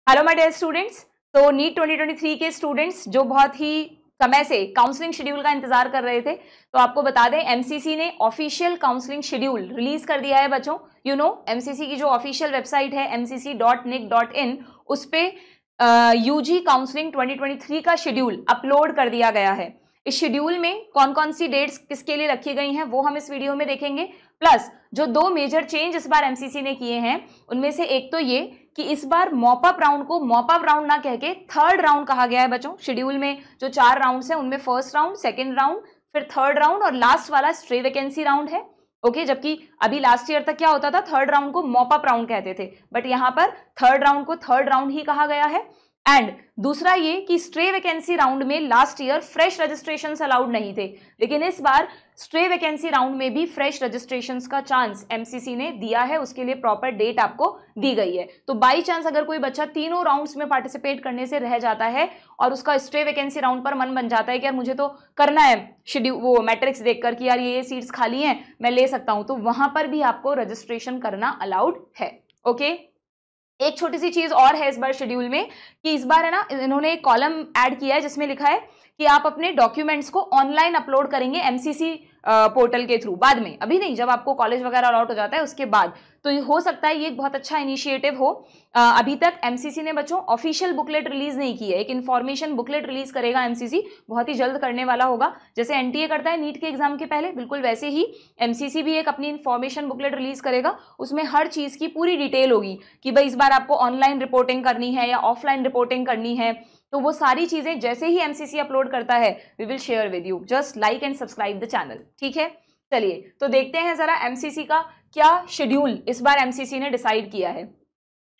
Hello my dear students. तो NEET 2023 के students जो बहुत ही समय से काउंसलिंग शेड्यूल का इंतजार कर रहे थे, तो आपको बता दें एमसीसी ने ऑफिशियल काउंसलिंग शेड्यूल रिलीज कर दिया है बच्चों। एमसीसी की जो ऑफिशियल वेबसाइट है mcc.nic.in, उस पे यूजी काउंसलिंग 2023 का शेड्यूल अपलोड कर दिया गया है। इस शेड्यूल में कौन कौन सी डेट्स किसके लिए रखी गई हैं वो हम इस वीडियो में देखेंगे। प्लस जो दो मेजर चेंज इस बार एमसीसी ने किए हैं उनमें से एक तो ये कि इस बार मॉपअप राउंड को मॉपअप राउंड ना कह के थर्ड राउंड कहा गया है बच्चों। शेड्यूल में जो 4 राउंड्स हैं उनमें फर्स्ट राउंड, सेकंड राउंड, फिर थर्ड राउंड और लास्ट वाला स्ट्रे वैकेंसी राउंड है। ओके, जबकि अभी लास्ट ईयर तक क्या होता था, थर्ड राउंड को मॉपअप राउंड कहते थे, बट यहाँ पर थर्ड राउंड को थर्ड राउंड ही कहा गया है। एंड दूसरा ये कि स्ट्रे वैकेंसी राउंड में last year fresh registrations allowed नहीं थे, लेकिन इस बार स्ट्रे वैकेंसी राउंड में भी फ्रेश रजिस्ट्रेशंस का चांस एमसीसी ने दिया है, उसके लिए प्रॉपर डेट आपको दी गई है। तो बाई चांस अगर कोई बच्चा तीनों राउंड्स में पार्टिसिपेट करने से रह जाता है और उसका स्ट्रे वैकेंसी राउंड पर मन बन जाता है कि यार मुझे तो करना है शेड्यूल, वो मैट्रिक्स देखकर कि यार ये सीट्स खाली हैं मैं ले सकता हूं, तो वहां पर भी आपको रजिस्ट्रेशन करना अलाउड है। ओके, एक छोटी सी चीज और है इस बार शेड्यूल में कि इस बार है ना, इन्होंने एक कॉलम ऐड किया है जिसमें लिखा है कि आप अपने डॉक्यूमेंट्स को ऑनलाइन अपलोड करेंगे एमसीसी पोर्टल के थ्रू, बाद में, अभी नहीं, जब आपको कॉलेज वगैरह अलॉट हो जाता है उसके बाद। तो ये हो सकता है ये एक बहुत अच्छा इनिशिएटिव हो। अभी तक एमसीसी ने बच्चों ऑफिशियल बुकलेट रिलीज नहीं की है, एक इन्फॉर्मेशन बुकलेट रिलीज करेगा एमसीसी, बहुत ही जल्द करने वाला होगा। जैसे एनटीए करता है नीट के एग्जाम के पहले, बिल्कुल वैसे ही एमसीसी भी एक अपनी इन्फॉर्मेशन बुकलेट रिलीज करेगा। उसमें हर चीज की पूरी डिटेल होगी कि भाई इस बार आपको ऑनलाइन रिपोर्टिंग करनी है या ऑफलाइन रिपोर्टिंग करनी है, तो वो सारी चीजें जैसे ही एमसीसी अपलोड करता है we will share with you. Just like and subscribe the channel, ठीक है। चलिए तो देखते हैं जरा एमसीसी का क्या शेड्यूल इस बार एमसीसी ने डिसाइड किया है।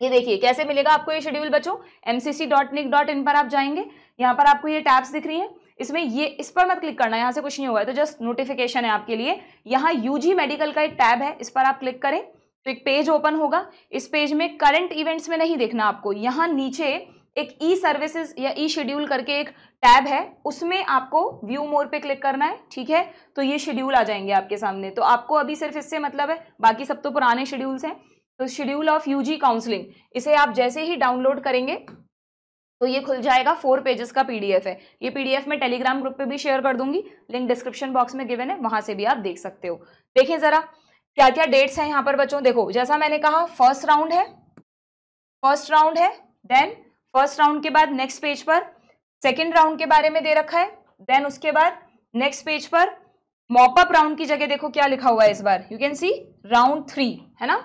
ये देखिए कैसे मिलेगा आपको ये शेड्यूल बच्चों, mcc.nic.in पर आप जाएंगे, यहाँ पर आपको ये टैब्स दिख रही हैं, इसमें ये इस पर मत क्लिक करना, यहाँ से कुछ नहीं होगा, तो जस्ट नोटिफिकेशन है आपके लिए। यहाँ यूजी मेडिकल का एक टैब है, इस पर आप क्लिक करें तो एक पेज ओपन होगा। इस पेज में करंट इवेंट्स में नहीं देखना आपको, यहाँ नीचे एक ई सर्विसेज या ई शेड्यूल करके एक टैब है, उसमें आपको व्यू मोर पे क्लिक करना है, ठीक है। तो ये शेड्यूल आ जाएंगे आपके सामने। तो आपको अभी सिर्फ इससे मतलब है, बाकी सब तो पुराने शेड्यूल्स हैं। तो शेड्यूल ऑफ यूजी काउंसलिंग, इसे आप जैसे ही डाउनलोड करेंगे तो ये खुल जाएगा। 4 पेजेस का पीडीएफ है। ये पीडीएफ मैं टेलीग्राम ग्रुप पे भी शेयर कर दूंगी, लिंक डिस्क्रिप्शन बॉक्स में गिवन है, वहां से भी आप देख सकते हो। देखें जरा क्या क्या डेट्स हैं यहाँ पर बच्चों। देखो जैसा मैंने कहा, फर्स्ट राउंड है, देन फर्स्ट राउंड के बाद नेक्स्ट पेज पर सेकंड राउंड के बारे में दे रखा है, देन उसके बाद नेक्स्ट पेज पर मॉपअप राउंड की जगह देखो क्या लिखा हुआ है इस बार, यू कैन सी राउंड 3, है ना,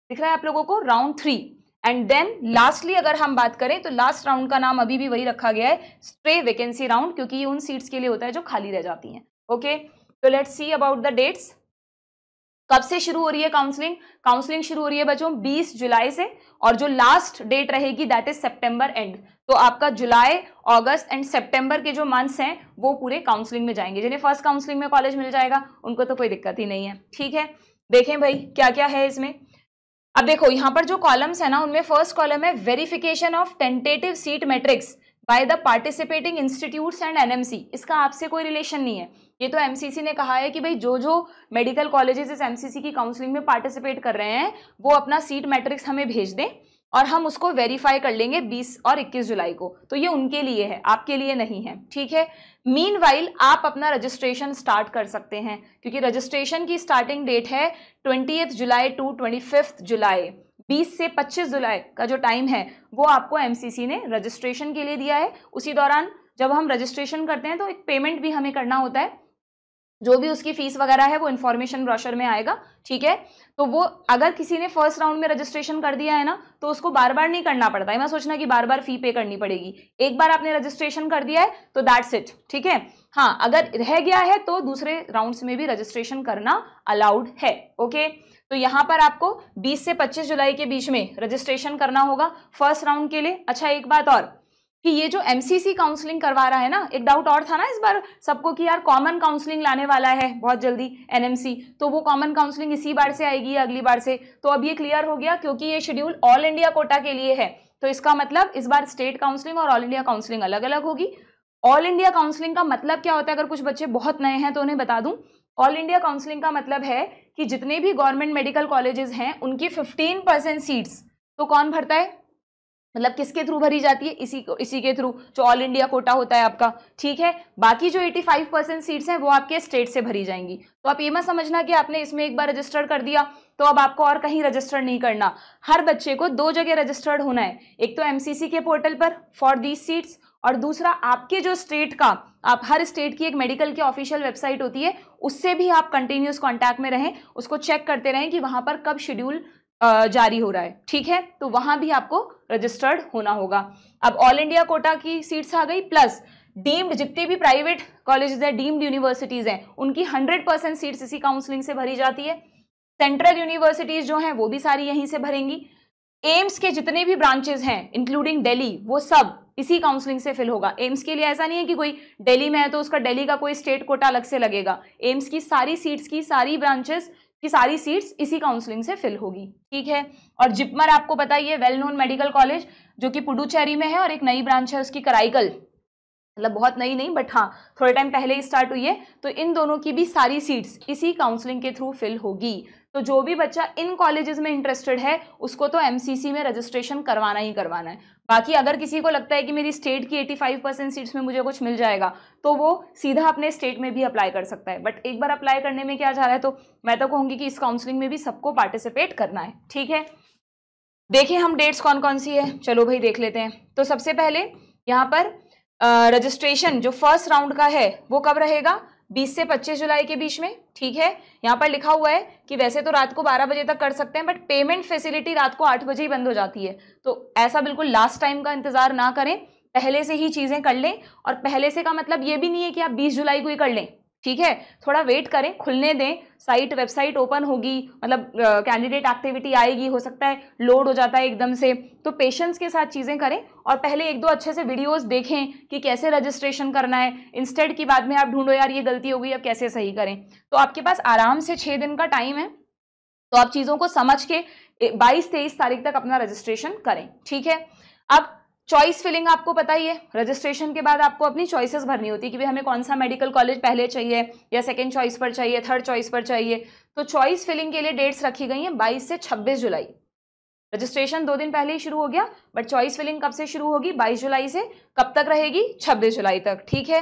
दिख रहा है आप लोगों को, राउंड 3। एंड देन लास्टली अगर हम बात करें तो लास्ट राउंड का नाम अभी भी वही रखा गया है, स्ट्रे वैकेंसी राउंड, क्योंकि ये उन सीट्स के लिए होता है जो खाली रह जाती हैं। ओके, तो let's see about the dates. कब से शुरू हो रही है काउंसलिंग शुरू हो रही है बच्चों 20 जुलाई से, और जो लास्ट डेट रहेगी दैट इज सितंबर एंड। तो आपका जुलाई, अगस्त एंड सितंबर के जो मंथ्स हैं वो पूरे काउंसलिंग में जाएंगे। जिन्हें फर्स्ट काउंसलिंग में कॉलेज मिल जाएगा उनको तो कोई दिक्कत ही नहीं है, ठीक है। देखें भाई क्या क्या है इसमें। अब देखो यहाँ पर जो कॉलम्स है ना, उनमें फर्स्ट कॉलम है verification of tentative seat matrix by the participating institutes and NMC. इसका आपसे कोई रिलेशन नहीं है, ये तो एमसीसी ने कहा है कि भाई जो जो मेडिकल कॉलेजेस इस एमसीसी की काउंसलिंग में पार्टिसिपेट कर रहे हैं वो अपना सीट मैट्रिक्स हमें भेज दें और हम उसको वेरीफाई कर लेंगे 20 और 21 जुलाई को। तो ये उनके लिए है, आपके लिए नहीं है, ठीक है। मीनवाइल आप अपना रजिस्ट्रेशन स्टार्ट कर सकते हैं, क्योंकि रजिस्ट्रेशन की स्टार्टिंग डेट है 20 जुलाई टू 25 जुलाई। 20 से 25 जुलाई का जो टाइम है वो आपको एमसीसी ने रजिस्ट्रेशन के लिए दिया है। उसी दौरान जब हम रजिस्ट्रेशन करते हैं तो एक पेमेंट भी हमें करना होता है, जो भी उसकी फीस वगैरह है वो इन्फॉर्मेशन ब्रोशर में आएगा, ठीक है। तो वो अगर किसी ने फर्स्ट राउंड में रजिस्ट्रेशन कर दिया है ना, तो उसको बार बार नहीं करना पड़ता है, मैं सोचना कि बार बार फी पे करनी पड़ेगी। एक बार आपने रजिस्ट्रेशन कर दिया है तो दैट्स इट, ठीक है। हाँ, अगर रह गया है तो दूसरे राउंड्स में भी रजिस्ट्रेशन करना अलाउड है। ओके, तो यहाँ पर आपको 20 से 25 जुलाई के बीच में रजिस्ट्रेशन करना होगा फर्स्ट राउंड के लिए। अच्छा, एक बात और कि ये जो एमसीसी काउंसलिंग करवा रहा है ना, एक डाउट और था ना इस बार सबको कि यार कॉमन काउंसलिंग लाने वाला है बहुत जल्दी एनएमसी, तो वो कॉमन काउंसलिंग इसी बार से आएगी या अगली बार से। तो अब ये क्लियर हो गया, क्योंकि ये शेड्यूल ऑल इंडिया कोटा के लिए है, तो इसका मतलब इस बार स्टेट काउंसलिंग और ऑल इंडिया काउंसलिंग अलग अलग होगी। ऑल इंडिया काउंसलिंग का मतलब क्या होता है, अगर कुछ बच्चे बहुत नए हैं तो उन्हें बता दूं, ऑल इंडिया काउंसलिंग का मतलब है कि जितने भी गवर्नमेंट मेडिकल कॉलेजेस हैं उनकी 15% सीट्स तो कौन भरता है, मतलब किसके थ्रू भरी जाती है, इसी के थ्रू, जो ऑल इंडिया कोटा होता है आपका, ठीक है। बाकी जो 85% सीट्स हैं वो आपके स्टेट से भरी जाएंगी। तो आप ये मत समझना कि आपने इसमें एक बार रजिस्टर कर दिया तो अब आपको और कहीं रजिस्टर नहीं करना। हर बच्चे को 2 जगह रजिस्टर्ड होना है, एक तो एमसीसी के पोर्टल पर फॉर दीज सीट्स, और दूसरा आपके जो स्टेट का, आप हर स्टेट की एक मेडिकल की ऑफिशियल वेबसाइट होती है, उससे भी आप कंटिन्यूस कॉन्टैक्ट में रहें, उसको चेक करते रहें कि वहां पर कब शेड्यूल जारी हो रहा है, ठीक है। तो वहां भी आपको रजिस्टर्ड होना होगा। अब ऑल इंडिया कोटा की सीट्स आ गई, प्लस डीम्ड जितने भी प्राइवेट कॉलेजेस हैं, डीम्ड यूनिवर्सिटीज हैं, उनकी 100% सीट्स इसी काउंसलिंग से भरी जाती है। सेंट्रल यूनिवर्सिटीज जो हैं वो भी सारी यहीं से भरेंगी। एम्स के जितने भी ब्रांचेस हैं इंक्लूडिंग दिल्ली, वो सब इसी काउंसलिंग से फिल होगा। एम्स के लिए ऐसा नहीं है कि कोई दिल्ली में है तो उसका दिल्ली का कोई स्टेट कोटा अलग से लगेगा। एम्स की सारी सीट्स की, सारी ब्रांचेस की सारी सीट्स इसी काउंसलिंग से फिल होगी, ठीक है। और जिपमर आपको पता ही है, वेल नोन मेडिकल कॉलेज, जो कि पुडुचेरी में है, और एक नई ब्रांच है उसकी कराईकल, मतलब बहुत नई नहीं बट हाँ थोड़े टाइम पहले ही स्टार्ट हुई है। तो इन दोनों की भी सारी सीट्स इसी काउंसलिंग के थ्रू फिल होगी। तो जो भी बच्चा इन कॉलेजेस में इंटरेस्टेड है उसको तो एमसीसी में रजिस्ट्रेशन करवाना ही करवाना है। बाकी अगर किसी को लगता है कि मेरी स्टेट की 85% सीट्स में मुझे कुछ मिल जाएगा तो वो सीधा अपने स्टेट में भी अप्लाई कर सकता है। बट एक बार अप्लाई करने में क्या जा रहा है, तो मैं तो कहूँगी कि इस काउंसलिंग में भी सबको पार्टिसिपेट करना है, ठीक है। देखिए हम डेट्स कौन कौन सी है, चलो भाई देख लेते हैं। तो सबसे पहले यहाँ पर रजिस्ट्रेशन जो फर्स्ट राउंड का है वो कब रहेगा, 20 से 25 जुलाई के बीच में, ठीक है। यहाँ पर लिखा हुआ है कि वैसे तो रात को 12 बजे तक कर सकते हैं, बट पेमेंट फैसिलिटी रात को 8 बजे ही बंद हो जाती है। तो ऐसा बिल्कुल लास्ट टाइम का इंतजार ना करें, पहले से ही चीजें कर लें। और पहले से का मतलब ये भी नहीं है कि आप 20 जुलाई को ही कर लें, ठीक है। थोड़ा वेट करें, खुलने दें, साइट वेबसाइट ओपन होगी, मतलब कैंडिडेट एक्टिविटी आएगी, हो सकता है लोड हो जाता है एकदम से, तो पेशेंस के साथ चीज़ें करें। और पहले 1-2 अच्छे से वीडियोस देखें कि कैसे रजिस्ट्रेशन करना है, इंस्टेड की बाद में आप ढूंढो यार ये गलती हो गई अब कैसे सही करें। तो आपके पास आराम से 6 दिन का टाइम है, तो आप चीज़ों को समझ के 22-23 तारीख तक अपना रजिस्ट्रेशन करें, ठीक है। अब चॉइस फिलिंग आपको पता ही है, रजिस्ट्रेशन के बाद आपको अपनी चॉइसेस भरनी होती है कि भाई हमें कौन सा मेडिकल कॉलेज पहले चाहिए, या सेकंड चॉइस पर चाहिए, थर्ड चॉइस पर चाहिए। तो चॉइस फिलिंग के लिए डेट्स रखी गई हैं 22 से 26 जुलाई। रजिस्ट्रेशन 2 दिन पहले ही शुरू हो गया, बट चॉइस फिलिंग कब से शुरू होगी, 22 जुलाई से कब तक रहेगी, 26 जुलाई तक, ठीक है।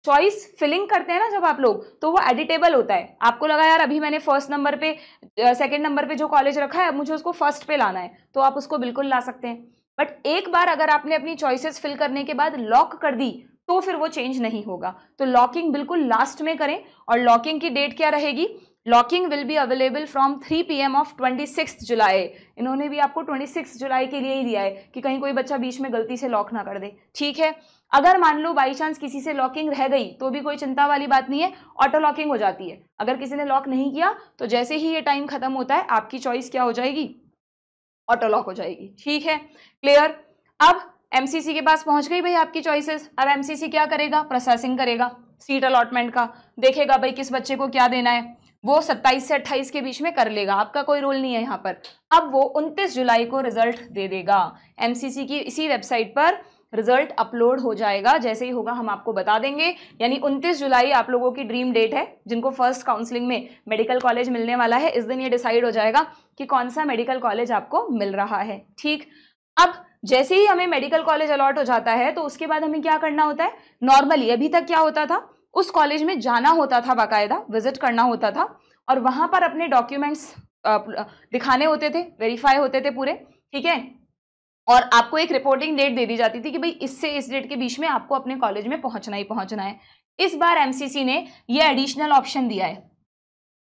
चॉइस फिलिंग करते हैं ना जब आप लोग, तो वो एडिटेबल होता है। आपको लगा यार अभी मैंने फर्स्ट नंबर पे, सेकंड नंबर पे जो कॉलेज रखा है अब मुझे उसको फर्स्ट पे लाना है, तो आप उसको बिल्कुल ला सकते हैं। बट एक बार अगर आपने अपनी चॉइसेस फिल करने के बाद लॉक कर दी तो फिर वो चेंज नहीं होगा। तो लॉकिंग बिल्कुल लास्ट में करें। और लॉकिंग की डेट क्या रहेगी, locking will be available from 3 PM of 26 जुलाई। इन्होंने भी आपको 26 जुलाई के लिए ही दिया है कि कहीं कोई बच्चा बीच में गलती से लॉक ना कर दे, ठीक है। अगर मान लो बाई चांस किसी से लॉकिंग रह गई तो भी कोई चिंता वाली बात नहीं है, ऑटो लॉकिंग हो जाती है। अगर किसी ने लॉक नहीं किया तो जैसे ही ये टाइम खत्म होता है आपकी चॉइस क्या हो जाएगी, ऑटो लॉक हो जाएगी, ठीक है, क्लियर। अब एमसीसी के पास पहुंच गई भाई आपकी चॉइसेस। अब एमसीसी क्या करेगा, प्रोसेसिंग करेगा सीट अलॉटमेंट का, देखेगा भाई किस बच्चे को क्या देना है, वो 27 से 28 के बीच में कर लेगा, आपका कोई रोल नहीं है यहाँ पर। अब वो 29 जुलाई को रिजल्ट दे देगा। एमसीसी की इसी वेबसाइट पर रिजल्ट अपलोड हो जाएगा, जैसे ही होगा हम आपको बता देंगे। यानी 29 जुलाई आप लोगों की ड्रीम डेट है, जिनको फर्स्ट काउंसलिंग में मेडिकल कॉलेज मिलने वाला है। इस दिन ये डिसाइड हो जाएगा कि कौन सा मेडिकल कॉलेज आपको मिल रहा है, ठीक। अब जैसे ही हमें मेडिकल कॉलेज अलॉट हो जाता है तो उसके बाद हमें क्या करना होता है, नॉर्मली अभी तक क्या होता था, उस कॉलेज में जाना होता था, बाकायदा विजिट करना होता था, और वहां पर अपने डॉक्यूमेंट्स दिखाने होते थे, वेरीफाई होते थे पूरे, ठीक है। और आपको एक रिपोर्टिंग डेट दे दी जाती थी कि भाई इससे इस डेट के बीच में आपको अपने कॉलेज में पहुंचना ही पहुंचना है। इस बार एमसीसी ने ये एडिशनल ऑप्शन दिया है,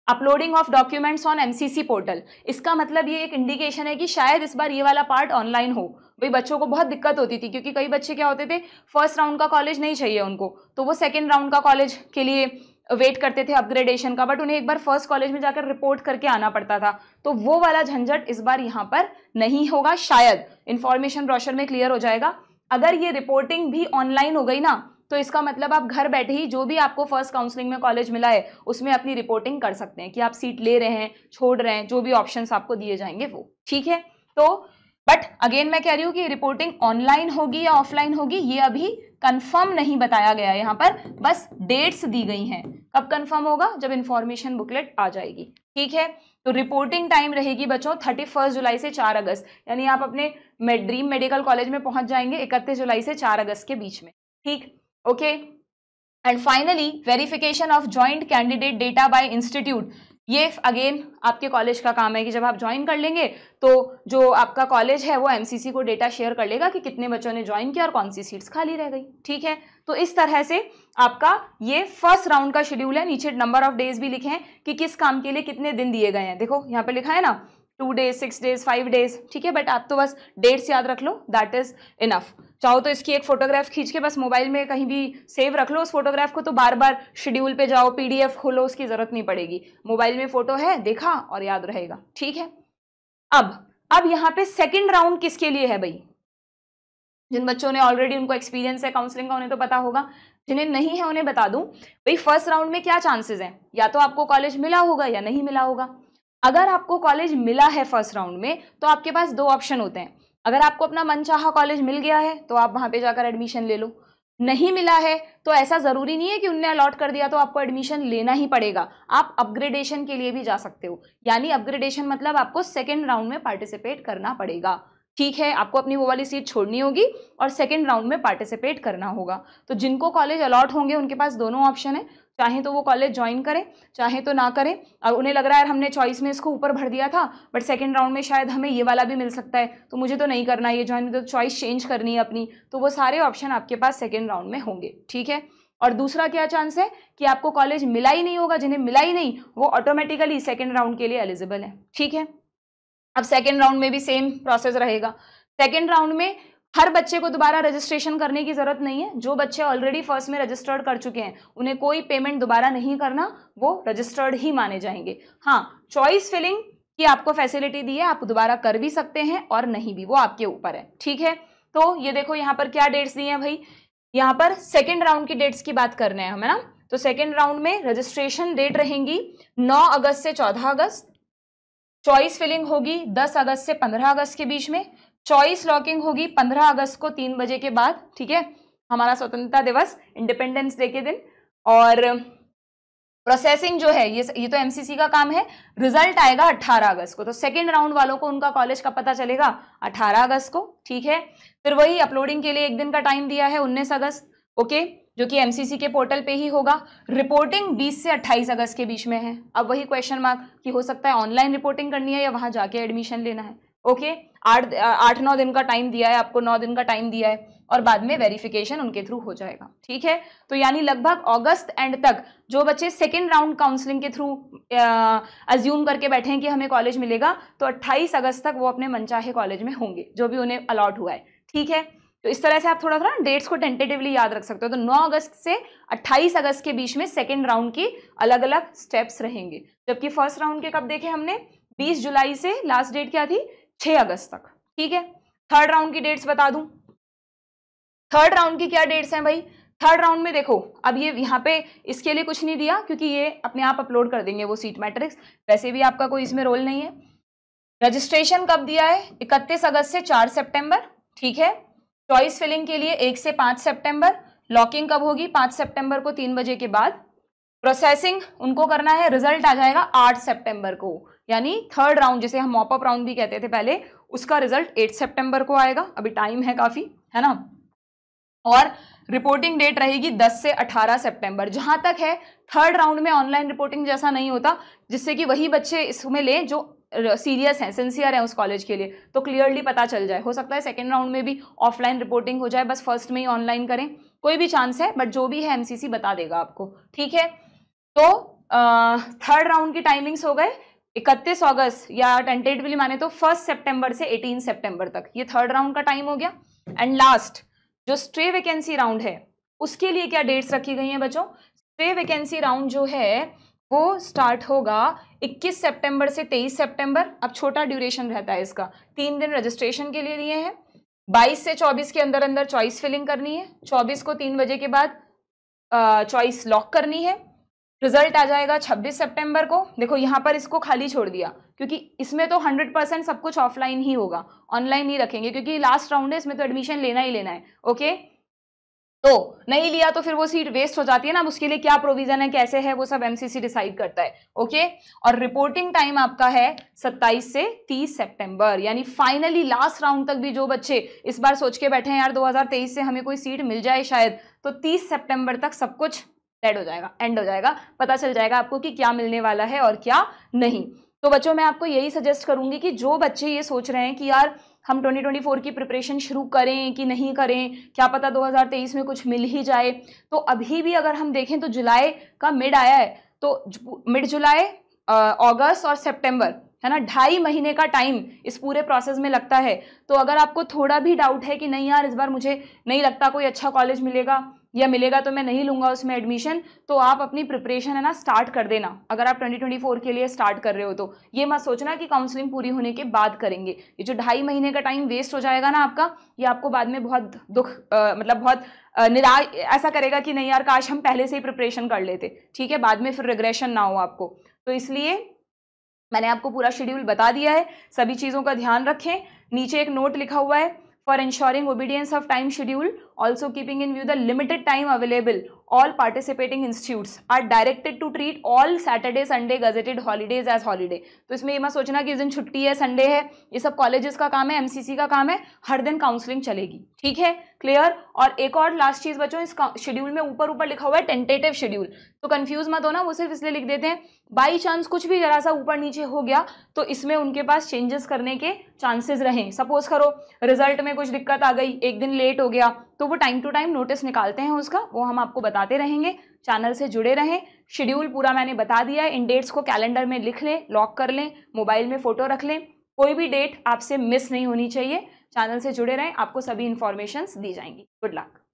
uploading of documents on MCC portal. इसका मतलब ये एक इंडिकेशन है कि शायद इस बार ये वाला पार्ट ऑनलाइन हो। भाई बच्चों को बहुत दिक्कत होती थी, क्योंकि कई बच्चे क्या होते थे, फर्स्ट राउंड का कॉलेज नहीं चाहिए उनको, तो वो सेकेंड राउंड का कॉलेज के लिए वेट करते थे अपग्रेडेशन का, बट उन्हें एक बार फर्स्ट कॉलेज में जाकर रिपोर्ट करके आना पड़ता था। तो वो वाला झंझट इस बार यहाँ पर नहीं होगा, शायद इंफॉर्मेशन ब्रोशर में क्लियर हो जाएगा। अगर ये रिपोर्टिंग भी ऑनलाइन हो गई ना, तो इसका मतलब आप घर बैठे ही जो भी आपको फर्स्ट काउंसलिंग में कॉलेज मिला है उसमें अपनी रिपोर्टिंग कर सकते हैं कि आप सीट ले रहे हैं, छोड़ रहे हैं, जो भी ऑप्शंस आपको दिए जाएंगे वो, ठीक है। तो बट अगेन मैं कह रही हूँ कि रिपोर्टिंग ऑनलाइन होगी या ऑफलाइन होगी ये अभी कंफर्म नहीं बताया गया है, यहाँ पर बस डेट्स दी गई हैं। कब कंफर्म होगा, जब इंफॉर्मेशन बुकलेट आ जाएगी, ठीक है। तो रिपोर्टिंग टाइम रहेगी बच्चों 31 जुलाई से 4 अगस्त, यानी आप अपने ड्रीम मेडिकल कॉलेज में पहुंच जाएंगे 31 जुलाई से 4 अगस्त के बीच में, ठीक, okay. And finally verification of joint candidate data bye institute, ये अगेन आपके कॉलेज का काम है कि जब आप ज्वाइन कर लेंगे तो जो आपका कॉलेज है वो एमसीसी को डेटा शेयर कर लेगा कि कितने बच्चों ने ज्वाइन किया और कौन सी सीट्स खाली रह गई, ठीक है। तो इस तरह से आपका ये फर्स्ट राउंड का शेड्यूल है। नीचे नंबर ऑफ डेज भी लिखे हैं कि किस काम के लिए कितने दिन दिए गए हैं, देखो यहाँ पे लिखा है ना 2 days, 6 days, 5 days, ठीक है। बट आप तो बस डेट्स याद रख लो, दैट इज इनफ। चाहो तो इसकी एक फोटोग्राफ खींच के बस मोबाइल में कहीं भी सेव रख लो उस फोटोग्राफ को, तो बार बार शेड्यूल पे जाओ पीडीएफ खोलो, उसकी जरूरत नहीं पड़ेगी, मोबाइल में फोटो है, देखा और याद रहेगा, ठीक है। अब यहाँ पे सेकंड राउंड किसके लिए है भाई? जिन बच्चों ने ऑलरेडी उनको एक्सपीरियंस है काउंसलिंग का उन्हें तो पता होगा, जिन्हें नहीं है उन्हें बता दूं भाई फर्स्ट राउंड में क्या चांसेस हैं, या तो आपको कॉलेज मिला होगा या नहीं मिला होगा। अगर आपको कॉलेज मिला है फर्स्ट राउंड में तो आपके पास 2 ऑप्शन होते हैं। अगर आपको अपना मनचाहा कॉलेज मिल गया है तो आप वहां पे जाकर एडमिशन ले लो, नहीं मिला है तो ऐसा जरूरी नहीं है कि उनने अलॉट कर दिया तो आपको एडमिशन लेना ही पड़ेगा, आप अपग्रेडेशन के लिए भी जा सकते हो। यानी अपग्रेडेशन मतलब आपको सेकेंड राउंड में पार्टिसिपेट करना पड़ेगा, ठीक है। आपको अपनी वो वाली सीट छोड़नी होगी और सेकेंड राउंड में पार्टिसिपेट करना होगा। तो जिनको कॉलेज अलॉट होंगे उनके पास दोनों ऑप्शन है, चाहे तो वो कॉलेज ज्वाइन करें चाहे तो ना करें। और उन्हें लग रहा है हमने चॉइस में इसको ऊपर भर दिया था बट सेकंड राउंड में शायद हमें ये वाला भी मिल सकता है, तो मुझे तो नहीं करना ये ज्वाइन, तो चॉइस चेंज करनी है अपनी, तो वो सारे ऑप्शन आपके पास सेकंड राउंड में होंगे, ठीक है। और दूसरा क्या चांस है कि आपको कॉलेज मिला ही नहीं होगा, जिन्हें मिला ही नहीं वो ऑटोमेटिकली सेकेंड राउंड के लिए एलिजिबल है, ठीक है। अब सेकेंड राउंड में भी सेम प्रोसेस रहेगा। सेकेंड राउंड में हर बच्चे को दोबारा रजिस्ट्रेशन करने की जरूरत नहीं है। जो बच्चे ऑलरेडी फर्स्ट में रजिस्टर्ड कर चुके हैं उन्हें कोई पेमेंट दोबारा नहीं करना, वो रजिस्टर्ड ही माने जाएंगे। हाँ, चॉइस फिलिंग की आपको फैसिलिटी दी है, आप दोबारा कर भी सकते हैं और नहीं भी, वो आपके ऊपर है, ठीक है। तो ये देखो यहाँ पर क्या डेट्स दी हैं भाई, यहाँ पर सेकेंड राउंड की डेट्स की बात करने हैं हमें ना। तो सेकेंड राउंड में रजिस्ट्रेशन डेट रहेंगी 9 अगस्त से 14 अगस्त, चॉइस फिलिंग होगी 10 अगस्त से 15 अगस्त के बीच में, चॉइस लॉकिंग होगी 15 अगस्त को 3 बजे के बाद, ठीक है, हमारा स्वतंत्रता दिवस इंडिपेंडेंस डे के दिन। और प्रोसेसिंग जो है ये तो एमसीसी का काम है। रिजल्ट आएगा 18 अगस्त को, तो सेकेंड राउंड वालों को उनका कॉलेज का पता चलेगा 18 अगस्त को, ठीक है। फिर वही अपलोडिंग के लिए एक दिन का टाइम दिया है 19 अगस्त, ओके, जो कि एमसीसी के पोर्टल पे ही होगा। रिपोर्टिंग 20 से 28 अगस्त के बीच में है। अब वही क्वेश्चन मार्क कि हो सकता है ऑनलाइन रिपोर्टिंग करनी है या वहां जाके एडमिशन लेना है, ओके। 8-9 दिन का टाइम दिया है आपको, 9 दिन का टाइम दिया है और बाद में वेरिफिकेशन उनके थ्रू हो जाएगा, ठीक है। तो यानी लगभग अगस्त एंड तक जो बच्चे सेकेंड राउंड काउंसलिंग के थ्रू अज्यूम करके बैठे हैं कि हमें कॉलेज मिलेगा, तो 28 अगस्त तक वो अपने मनचाहे कॉलेज में होंगे जो भी उन्हें अलॉट हुआ है, ठीक है। तो इस तरह से आप थोड़ा थोड़ा डेट्स को टेंटेटिवली याद रख सकते हो। तो 9 अगस्त से 28 अगस्त के बीच में सेकेंड राउंड की अलग अलग स्टेप्स रहेंगे, जबकि फर्स्ट राउंड के कब देखे हमने 20 जुलाई से लास्ट डेट क्या थी 6 अगस्त तक, ठीक है। थर्ड राउंड की डेट्स बता दूं, थर्ड राउंड की क्या डेट्स हैं भाई। थर्ड राउंड में देखो, अब ये यहाँ पे इसके लिए कुछ नहीं दिया क्योंकि ये अपने आप अपलोड कर देंगे वो सीट मैट्रिक्स, वैसे भी आपका कोई इसमें रोल नहीं है। रजिस्ट्रेशन कब दिया है 31 अगस्त से 4 सितंबर, ठीक है। चॉइस फिलिंग के लिए 1 से 5 सितंबर, लॉकिंग कब होगी 5 सितंबर को 3 बजे के बाद। प्रोसेसिंग उनको करना है, रिजल्ट आ जाएगा 8 सितंबर को, यानी थर्ड राउंड जिसे हम मॉपअप राउंड भी कहते थे पहले, उसका रिजल्ट 8 सितंबर को आएगा, अभी टाइम है काफी, है ना। और रिपोर्टिंग डेट रहेगी 10 से 18 सितंबर। जहां तक है थर्ड राउंड में ऑनलाइन रिपोर्टिंग जैसा नहीं होता, जिससे कि वही बच्चे इसमें ले जो सीरियस हैं, सिंसियर हैं उस कॉलेज के लिए, तो क्लियरली पता चल जाए। हो सकता है सेकेंड राउंड में भी ऑफलाइन रिपोर्टिंग हो जाए, बस फर्स्ट में ही ऑनलाइन करें, कोई भी चांस है, बट जो भी है एमसीसी बता देगा आपको, ठीक है। तो थर्ड राउंड की टाइमिंग्स हो गए 31 अगस्त या टेंटेटिवली माने तो 1 सितंबर से 18 सितंबर तक, ये थर्ड राउंड का टाइम हो गया। एंड लास्ट जो स्ट्रे वैकेंसी राउंड है उसके लिए क्या डेट्स रखी गई हैं बच्चों। स्ट्रे वैकेंसी राउंड जो है वो स्टार्ट होगा 21 सितंबर से 23 सितंबर। अब छोटा ड्यूरेशन रहता है इसका, 3 दिन रजिस्ट्रेशन के लिए दिए हैं। 22 से 24 के अंदर अंदर चॉइस फिलिंग करनी है, 24 को 3 बजे के बाद चॉइस लॉक करनी है। रिजल्ट आ जाएगा 26 सितंबर को। देखो यहाँ पर इसको खाली छोड़ दिया क्योंकि इसमें तो 100% सब कुछ ऑफलाइन ही होगा, ऑनलाइन नहीं रखेंगे क्योंकि लास्ट राउंड है, इसमें तो एडमिशन लेना ही लेना है, ओके। तो नहीं लिया तो फिर वो सीट वेस्ट हो जाती है ना। अब उसके लिए क्या प्रोविजन है, कैसे है, वो सब एमसीसी डिसाइड करता है। ओके, और रिपोर्टिंग टाइम आपका है 27 से 30 सितंबर, यानी फाइनली लास्ट राउंड तक भी जो बच्चे इस बार सोच के बैठे हैं यार 2023 से हमें कोई सीट मिल जाए शायद, तो 30 सितंबर तक सब कुछ डेड हो जाएगा, एंड हो जाएगा, पता चल जाएगा आपको कि क्या मिलने वाला है और क्या नहीं। तो बच्चों मैं आपको यही सजेस्ट करूंगी कि जो बच्चे ये सोच रहे हैं कि यार हम 2024 की प्रिपरेशन शुरू करें कि नहीं करें, क्या पता 2023 में कुछ मिल ही जाए, तो अभी भी अगर हम देखें तो जुलाई का मिड आया है, तो मिड जुलाई, अगस्त और सितंबर है ना, 2.5 महीने का टाइम इस पूरे प्रोसेस में लगता है। तो अगर आपको थोड़ा भी डाउट है कि नहीं यार इस बार मुझे नहीं लगता कोई अच्छा कॉलेज मिलेगा, या मिलेगा तो मैं नहीं लूंगा उसमें एडमिशन, तो आप अपनी प्रिपरेशन है ना स्टार्ट कर देना। अगर आप 2024 के लिए स्टार्ट कर रहे हो तो ये मत सोचना कि काउंसलिंग पूरी होने के बाद करेंगे। ये जो 2.5 महीने का टाइम वेस्ट हो जाएगा ना आपका, ये आपको बाद में बहुत दुख मतलब बहुत निराश ऐसा करेगा कि नहीं यार काश हम पहले से ही प्रिपरेशन कर लेते, ठीक है, बाद में फिर रिग्रेशन ना हो आपको। तो इसलिए मैंने आपको पूरा शेड्यूल बता दिया है, सभी चीज़ों का ध्यान रखें। नीचे एक नोट लिखा हुआ है, for ensuring obedience of time schedule, also keeping in view the limited time available, all participating institutes are directed to treat all Saturday Sunday gazetted holidays as holiday। तो इसमें ये मत सोचना कि इस दिन छुट्टी है, संडे है, ये सब कॉलेजेस का काम है, एमसीसी का काम है, हर दिन काउंसलिंग चलेगी, ठीक है, क्लियर। और एक और लास्ट चीज बच्चों, इस शेड्यूल में ऊपर ऊपर लिखा हुआ है टेंटेटिव शेड्यूल, तो कंफ्यूज मत होना, वो सिर्फ इसलिए लिख देते हैं बाई चांस कुछ भी जरा सा ऊपर नीचे हो गया तो इसमें उनके पास चेंजेस करने के चांसेस रहें। सपोज करो रिजल्ट में कुछ दिक्कत आ गई, एक दिन लेट हो गया, तो वो टाइम टू टाइम नोटिस निकालते हैं उसका, वो हम आपको बताते रहेंगे। चैनल से जुड़े रहें, शेड्यूल पूरा मैंने बता दिया है, इन डेट्स को कैलेंडर में लिख लें, लॉक कर लें, मोबाइल में फोटो रख लें, कोई भी डेट आपसे मिस नहीं होनी चाहिए। चैनल से जुड़े रहें, आपको सभी इंफॉर्मेशंस दी जाएंगी। Good luck.